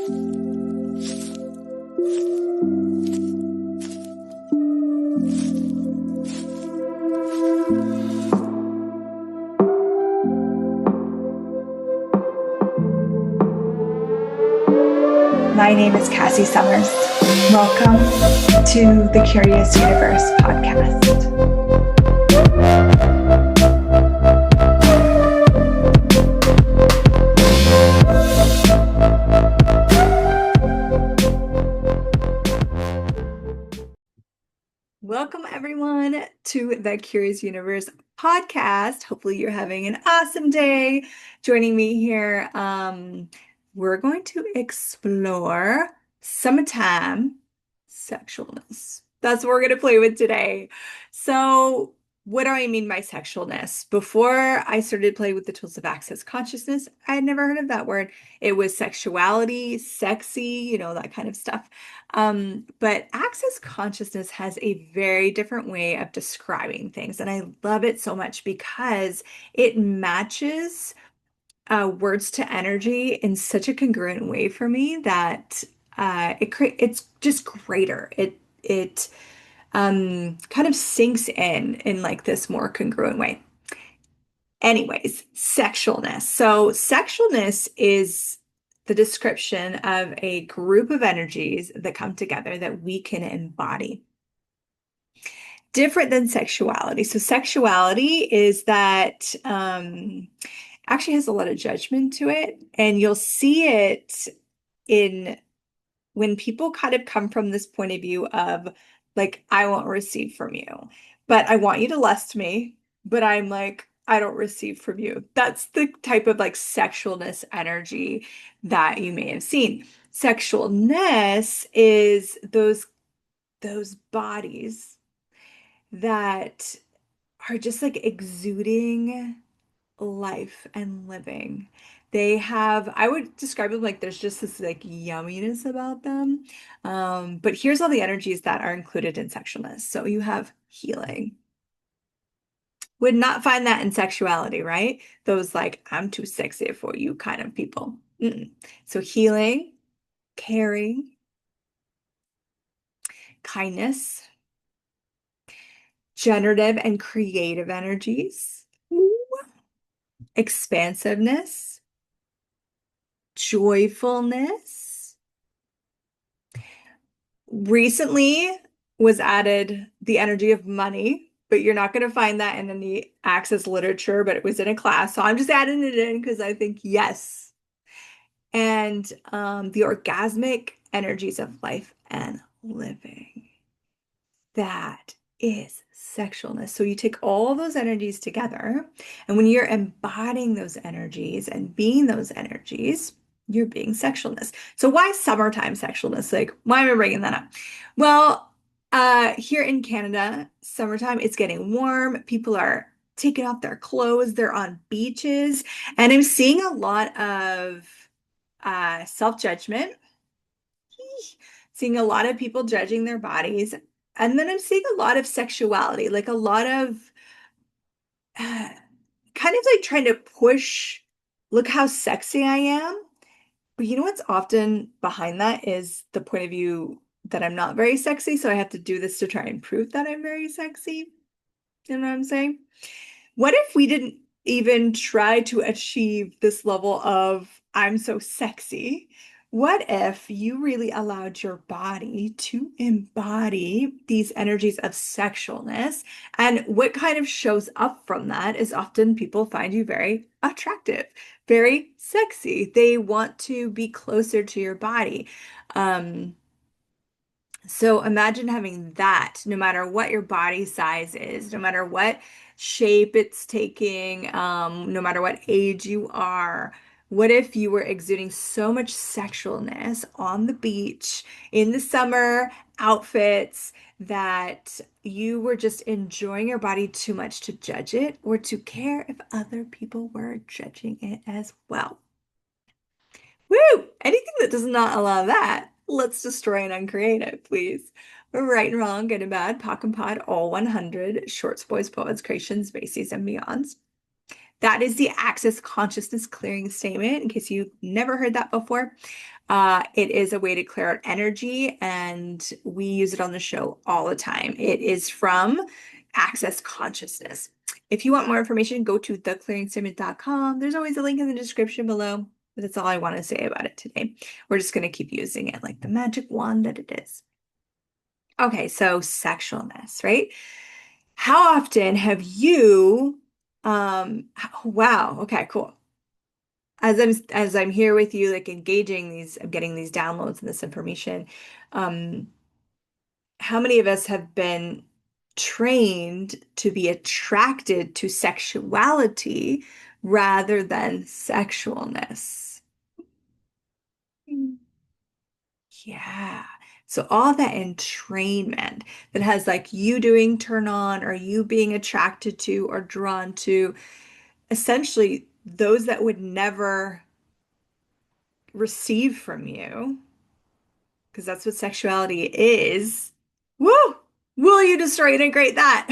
My name is Cassy Summers. Welcome to the Curious Universe podcast. Welcome, everyone, to the Curious Universe podcast. Hopefully, you're having an awesome day joining me here. We're going to explore summertime sexualness. That's what we're going to play with today. So, what do I mean by sexualness? Before I started playing with the tools of access consciousness, I had never heard of that word. It was sexuality, sexy, that kind of stuff. But access consciousness has a very different way of describing things. And I love it so much because it matches words to energy in such a congruent way for me that it's just greater. It kind of sinks in like this more congruent way. Anyways, sexualness. So sexualness is the description of a group of energies that come together that we can embody. Different than sexuality. So sexuality is that actually has a lot of judgment to it, and you'll see it in when people kind of come from this point of view of like, I won't receive from you, but I want you to lust me, but I'm like, I don't receive from you. That's the type of like sexualness energy that you may have seen. Sexualness is those bodies that are just like exuding life and living. I would describe them like there's just this like yumminess about them. But here's all the energies that are included in sexualness. So you have healing. Would not find that in sexuality, right? Those like, I'm too sexy for you kind of people. So healing, caring, kindness, generative and creative energies, expansiveness, joyfulness. Recently was added the energy of money, but you're not going to find that in any access literature, but it was in a class. So I'm just adding it in because I think yes. And the orgasmic energies of life and living. That is sexualness. So you take all those energies together, and when you're embodying those energies and being those energies, you're being sexualness. So why summertime sexualness? Like, why am I bringing that up? Well, here in Canada, summertime, it's getting warm. People are taking off their clothes. They're on beaches, and I'm seeing a lot of self-judgment, seeing a lot of people judging their bodies. And then I'm seeing a lot of sexuality, like a lot of kind of like trying to push, look how sexy I am. But you know what's often behind that is the point of view that I'm not very sexy. So I have to do this to try and prove that I'm very sexy. You know what I'm saying? What if we didn't even try to achieve this level of I'm so sexy? What if you really allowed your body to embody these energies of sexualness? And what kind of shows up from that is often people find you very attractive, very sexy. They want to be closer to your body. So imagine having that no matter what your body size is, no matter what shape it's taking, no matter what age you are. What if you were exuding so much sexualness on the beach in the summer outfits that you were just enjoying your body too much to judge it or to care if other people were judging it as well? Woo! Anything that does not allow that, let's destroy and uncreate it, please. Right and wrong, good and bad, POC and POD, all 100, shorts, boys, poets, creations, bases, and beyonds. That is the Access Consciousness Clearing Statement, in case you've never heard that before. It is a way to clear out energy, and we use it on the show all the time. It is from Access Consciousness. If you want more information, go to theclearingstatement.com. There's always a link in the description below, but that's all I want to say about it today. We're just going to keep using it like the magic wand that it is. Okay, so sexualness, right? How often have you, wow, okay, cool. As I'm here with you, like engaging these, I'm getting these downloads and this information. Um, how many of us have been trained to be attracted to sexuality rather than sexualness? Yeah. So all that entrainment that has like you doing turn on or you being attracted to or drawn to, essentially those that would never receive from you, because that's what sexuality is. Woo! Will you destroy and integrate that?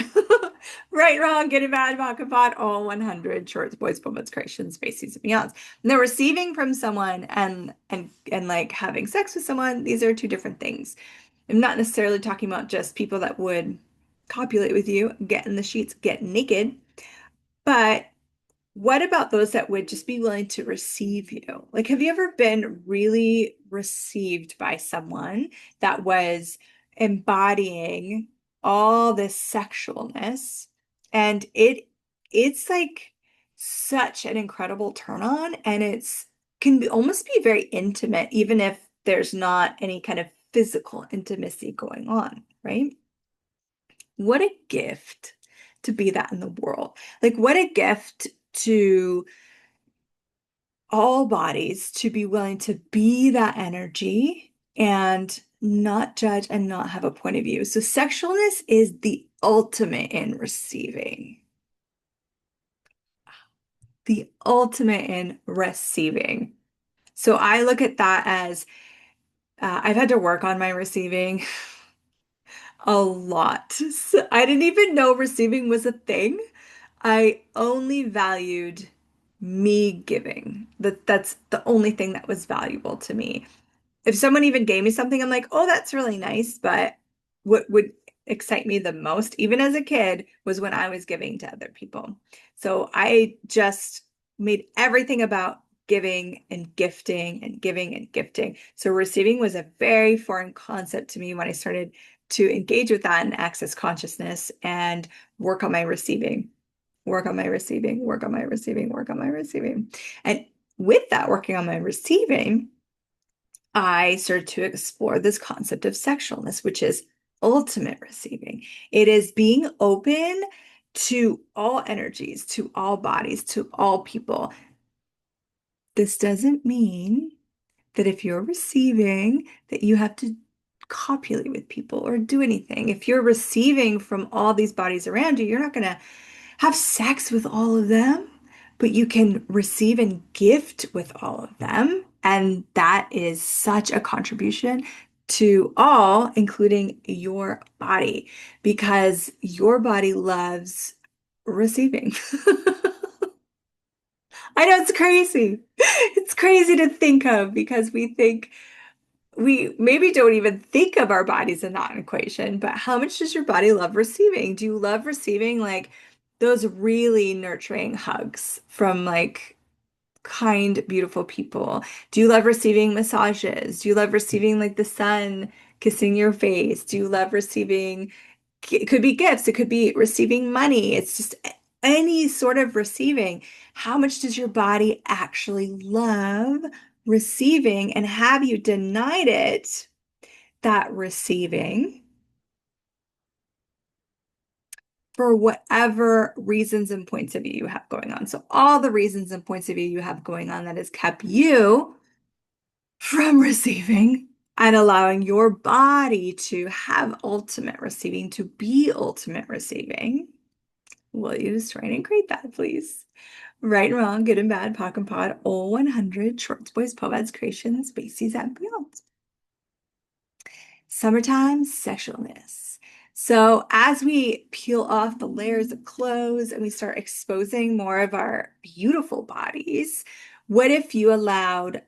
Right, wrong, good and bad, vodka pot, all 100 shorts, boys, women's creations, species, and beyond. And they're receiving from someone and like having sex with someone. These are two different things. I'm not necessarily talking about just people that would copulate with you, get in the sheets, get naked, but what about those that would just be willing to receive you? Like, have you ever been really received by someone that was embodying all this sexualness? And it's like such an incredible turn on, and it's can be almost be very intimate, even if there's not any kind of physical intimacy going on, right? What a gift to be that in the world. Like, what a gift to all bodies to be willing to be that energy and not judge and not have a point of view. So, sexualness is the ultimate in receiving, the ultimate in receiving. So, I look at that as I've had to work on my receiving a lot. So I didn't even know receiving was a thing. I only valued me giving. That's the only thing that was valuable to me. If someone even gave me something, I'm like, oh, that's really nice. But what would excite me the most, even as a kid, was when I was giving to other people. So I just made everything about giving and gifting and giving and gifting. So receiving was a very foreign concept to me when I started to engage with that and access consciousness and work on my receiving, work on my receiving, work on my receiving, work on my receiving. And with that, working on my receiving, I started to explore this concept of sexualness, which is ultimate receiving. It is being open to all energies, to all bodies, to all people. This doesn't mean that if you're receiving, that you have to copulate with people or do anything. If you're receiving from all these bodies around you, you're not going to have sex with all of them, but you can receive and gift with all of them. And that is such a contribution to all, including your body, because your body loves receiving. I know it's crazy. It's crazy to think of because we maybe don't even think of our bodies in that equation, but how much does your body love receiving? Do you love receiving like those really nurturing hugs from like kind, beautiful people? Do you love receiving massages? Do you love receiving like the sun kissing your face? Do you love receiving, it could be gifts, it could be receiving money. It's just any sort of receiving. How much does your body actually love receiving? And have you denied it, that receiving, for whatever reasons and points of view you have going on? So all the reasons and points of view you have going on that has kept you from receiving and allowing your body to have ultimate receiving, to be ultimate receiving. Will you just try and create that, please? Right and wrong, good and bad, POC and POD, all 100 shorts, boys, poets, creations, species, and beyond. Summertime sexualness. So, as we peel off the layers of clothes and we start exposing more of our beautiful bodies, what if you allowed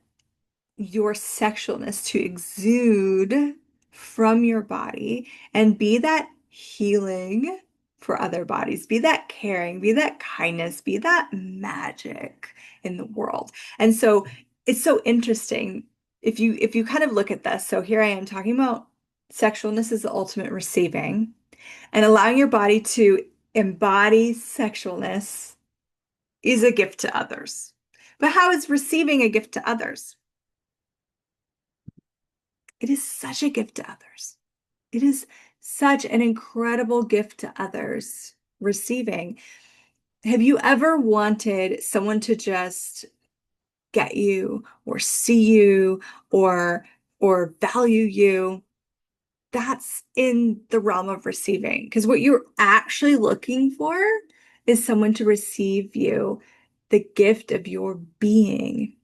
your sexualness to exude from your body and be that healing for other bodies, be that caring, be that kindness, be that magic in the world. And so it's so interesting if you kind of look at this. So here I am talking about sexualness is the ultimate receiving and allowing your body to embody sexualness is a gift to others. But how is receiving a gift to others? It is such a gift to others. It is such an incredible gift to others receiving. Have you ever wanted someone to just get you or see you or value you? That's in the realm of receiving because what you're actually looking for is someone to receive you, the gift of your being.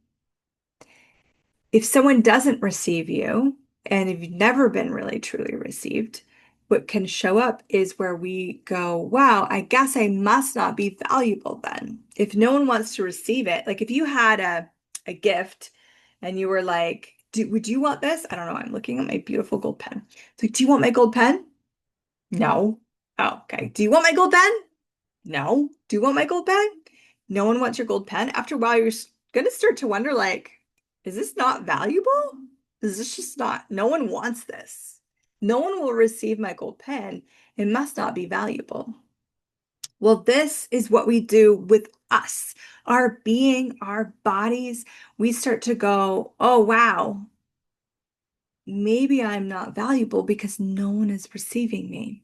If someone doesn't receive you, and if you've never been really truly received, what can show up is where we go, wow, I guess I must not be valuable then. If no one wants to receive it, like if you had a gift and you were like, would you want this? I don't know. I'm looking at my beautiful gold pen. It's like, do you want my gold pen? No. Oh, okay. Do you want my gold pen? No. Do you want my gold pen? No one wants your gold pen. After a while, you're going to start to wonder, like, is this not valuable? Is this just not, no one wants this. No one will receive my gold pen. It must not be valuable. Well, this is what we do with us, our being, our bodies. We start to go, oh, wow, maybe I'm not valuable because no one is receiving me.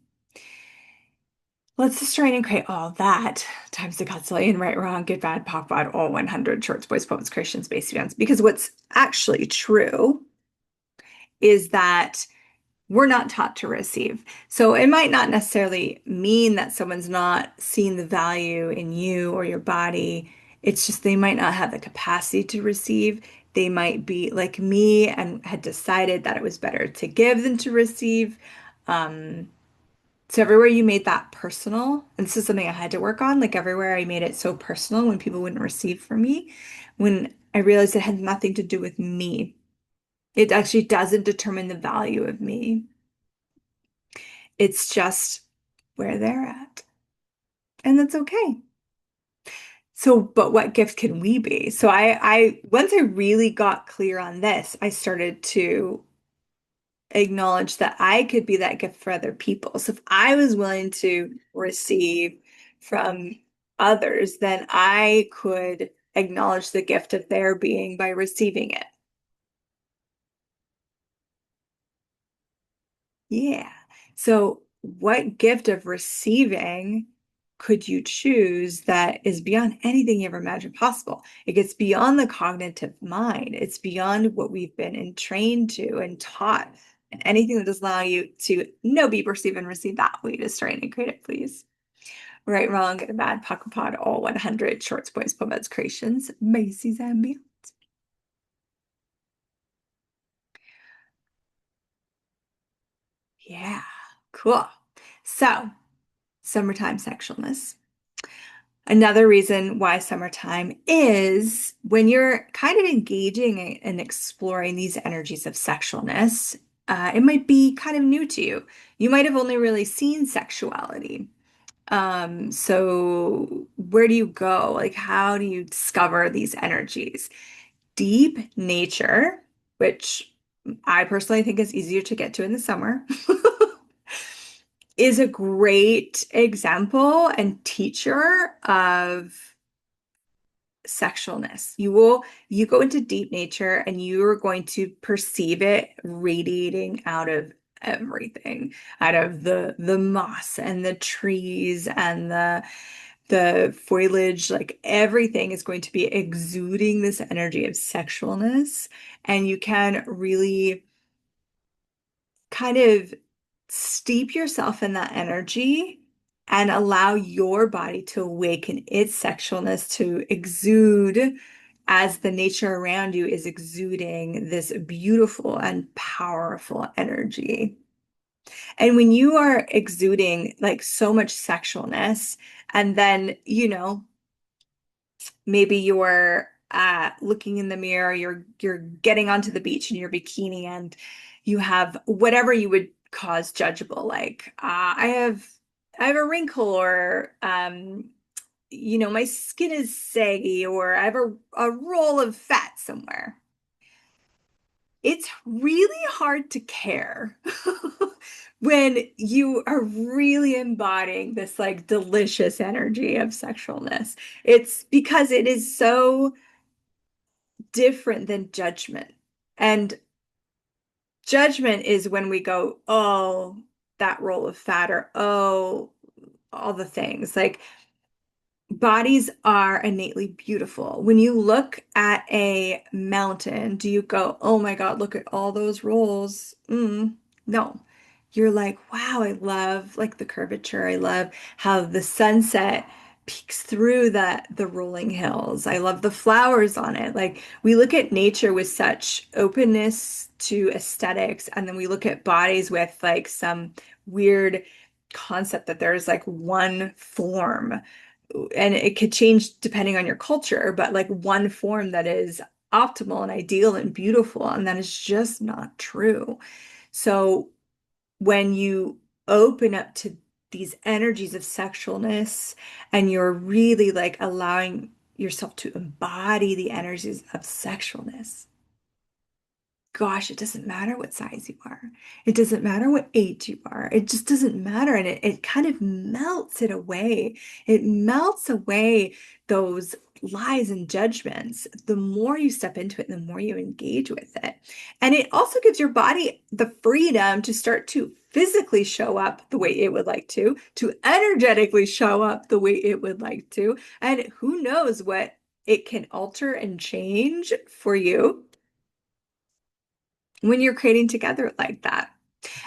Let's just try and create all that times the godzillion, right, wrong, good, bad, pop, bad, all 100 shorts, boys, poems, creations, space events. Because what's actually true is that we're not taught to receive. So it might not necessarily mean that someone's not seeing the value in you or your body. It's just they might not have the capacity to receive. They might be like me and had decided that it was better to give than to receive. Um, so everywhere you made that personal, and this is something I had to work on, like everywhere I made it so personal when people wouldn't receive from me, when I realized it had nothing to do with me. It actually doesn't determine the value of me. It's just where they're at. And that's okay. So, but what gift can we be? So once I really got clear on this, I started to acknowledge that I could be that gift for other people. So if I was willing to receive from others, then I could acknowledge the gift of their being by receiving it. Yeah. So what gift of receiving could you choose that is beyond anything you ever imagined possible? It gets beyond the cognitive mind. It's beyond what we've been entrained to and taught. And anything that does allow you to know, be, perceive, and receive that way to strain and create it, please. Right, wrong, good, bad, pocket pod, all 100 shorts, boys, poets, creations, Macy's, and beyond. Yeah, cool. So, summertime sexualness. Another reason why summertime is when you're kind of engaging and exploring these energies of sexualness, it might be kind of new to you. You might have only really seen sexuality. So where do you go? Like, how do you discover these energies? Deep nature, which I personally think is easier to get to in the summer, is a great example and teacher of sexualness. You go into deep nature and you are going to perceive it radiating out of everything, out of the moss and the trees and the foliage, like everything is going to be exuding this energy of sexualness. And you can really kind of steep yourself in that energy and allow your body to awaken its sexualness to exude as the nature around you is exuding this beautiful and powerful energy. And when you are exuding like so much sexualness, and then, maybe you're looking in the mirror, you're getting onto the beach in your bikini, and you have whatever you would cause judgeable, like I have a wrinkle, or my skin is saggy, or I have a roll of fat somewhere. It's really hard to care when you are really embodying this like delicious energy of sexualness. It's because it is so different than judgment. And judgment is when we go, oh, that roll of fat, or oh, all the things. Like, bodies are innately beautiful. When you look at a mountain, do you go, oh my God, look at all those rolls? No. You're like, wow, I love like the curvature. I love how the sunset peeks through the rolling hills. I love the flowers on it. Like, we look at nature with such openness to aesthetics, and then we look at bodies with like some weird concept that there's like one form, and it could change depending on your culture, but like one form that is optimal and ideal and beautiful, and that is just not true. So when you open up to these energies of sexualness, and you're really like allowing yourself to embody the energies of sexualness, gosh, it doesn't matter what size you are. It doesn't matter what age you are. It just doesn't matter. And it kind of melts it away. It melts away those lies and judgments. The more you step into it, the more you engage with it. And it also gives your body the freedom to start to physically show up the way it would like to energetically show up the way it would like to. And who knows what it can alter and change for you when you're creating together like that.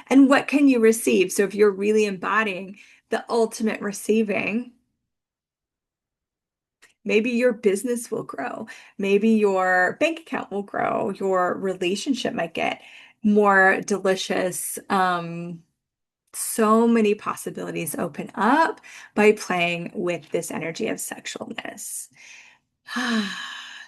And what can you receive? So if you're really embodying the ultimate receiving, maybe your business will grow. Maybe your bank account will grow. Your relationship might get more delicious. So many possibilities open up by playing with this energy of sexualness.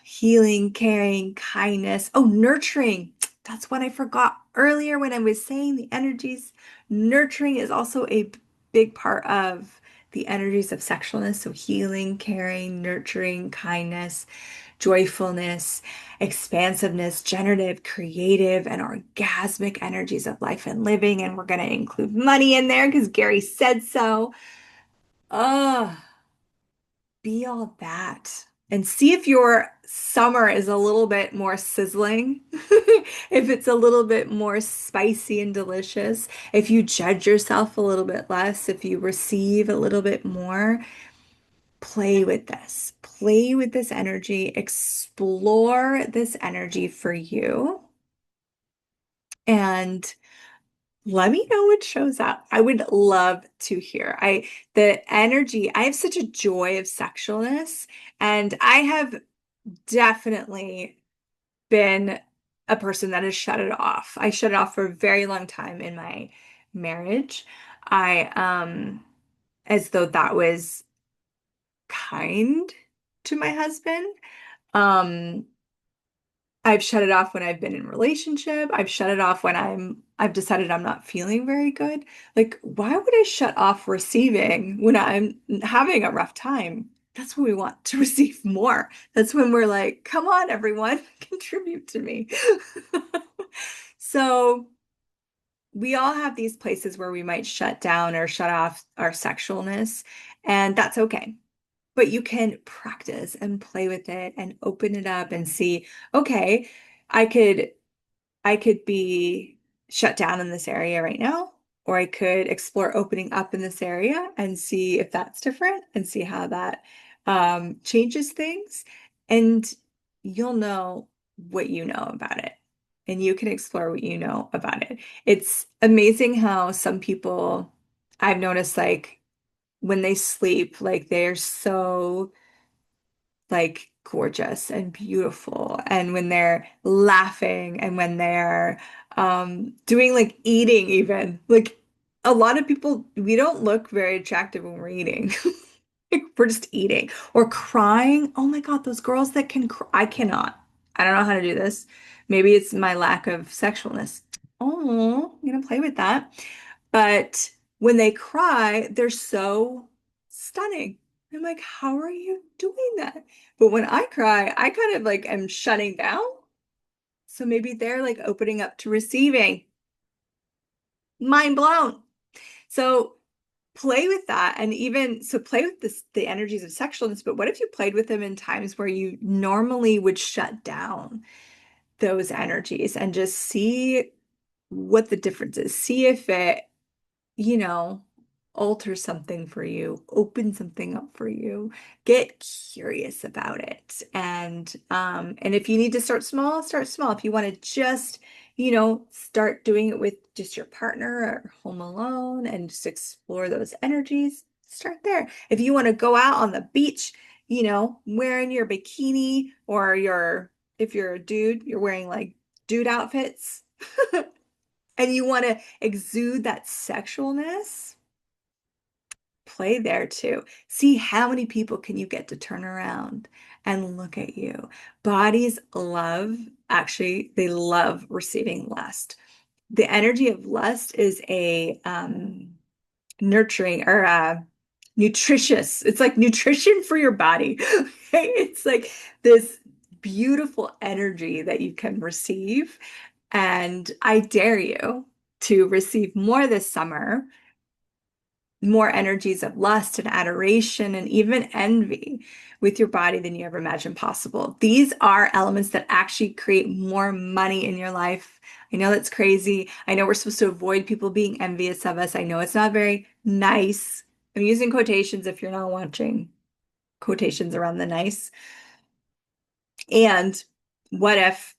Healing, caring, kindness. Oh, nurturing. That's what I forgot earlier when I was saying the energies. Nurturing is also a big part of the energies of sexualness. So healing, caring, nurturing, kindness, joyfulness, expansiveness, generative, creative, and orgasmic energies of life and living. And we're going to include money in there because Gary said so. Oh, be all that. And see if your summer is a little bit more sizzling, if it's a little bit more spicy and delicious, if you judge yourself a little bit less, if you receive a little bit more. Play with this. Play with this energy. Explore this energy for you. And let me know what shows up. I would love to hear. The energy, I have such a joy of sexualness, and I have definitely been a person that has shut it off. I shut it off for a very long time in my marriage. I as though that was kind to my husband. Um, I've shut it off when I've been in relationship. I've shut it off when I've decided I'm not feeling very good. Like, why would I shut off receiving when I'm having a rough time? That's when we want to receive more. That's when we're like, come on, everyone, contribute to me. So we all have these places where we might shut down or shut off our sexualness, and that's okay. But you can practice and play with it and open it up and see, okay, I could I could be shut down in this area right now, or I could explore opening up in this area and see if that's different and see how that changes things. And you'll know what you know about it. And you can explore what you know about it. It's amazing how some people I've noticed, like when they sleep, like they're so like gorgeous and beautiful. And when they're laughing, and when they're doing like eating, even like a lot of people, we don't look very attractive when we're eating. We're just eating or crying. Oh my God, those girls that can cry. I cannot. I don't know how to do this. Maybe it's my lack of sexualness. Oh, I'm gonna play with that. But when they cry, they're so stunning. I'm like, how are you doing that? But when I cry, I kind of like am shutting down. So maybe they're like opening up to receiving. Mind blown. So play with that. And even so, play with the energies of sexualness. But what if you played with them in times where you normally would shut down those energies and just see what the difference is? See if it, you know, alter something for you, open something up for you, get curious about it. And if you need to start small, start small. If you want to just, start doing it with just your partner or home alone and just explore those energies, start there. If you want to go out on the beach, wearing your bikini or if you're a dude, you're wearing like dude outfits. And you want to exude that sexualness, play there too. See how many people can you get to turn around and look at you. Bodies actually, they love receiving lust. The energy of lust is a nurturing or nutritious. It's like nutrition for your body. Okay? It's like this beautiful energy that you can receive. And I dare you to receive more this summer, more energies of lust and adoration and even envy with your body than you ever imagined possible. These are elements that actually create more money in your life. I know that's crazy. I know we're supposed to avoid people being envious of us. I know it's not very nice. I'm using quotations if you're not watching, quotations around the nice. And what if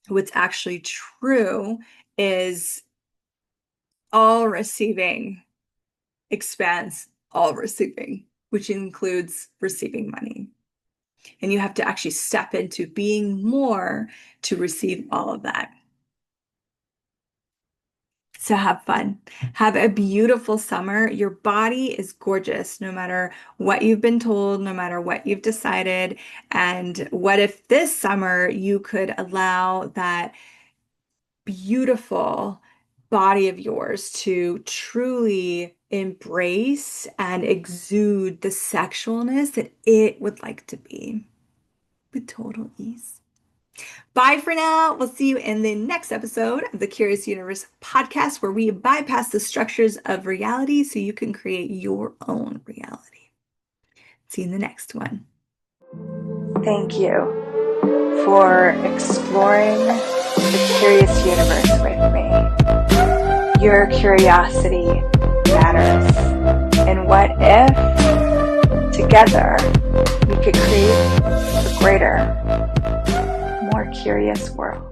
what's actually true is all receiving expands all receiving, which includes receiving money. And you have to actually step into being more to receive all of that. So have fun. Have a beautiful summer. Your body is gorgeous, no matter what you've been told, no matter what you've decided. And what if this summer you could allow that beautiful body of yours to truly embrace and exude the sexualness that it would like to be with total ease. Bye for now. We'll see you in the next episode of the Curious Universe podcast, where we bypass the structures of reality so you can create your own reality. See you in the next one. Thank you for exploring the Curious Universe with me. Your curiosity matters. And what if together we could create a greater, more curious world?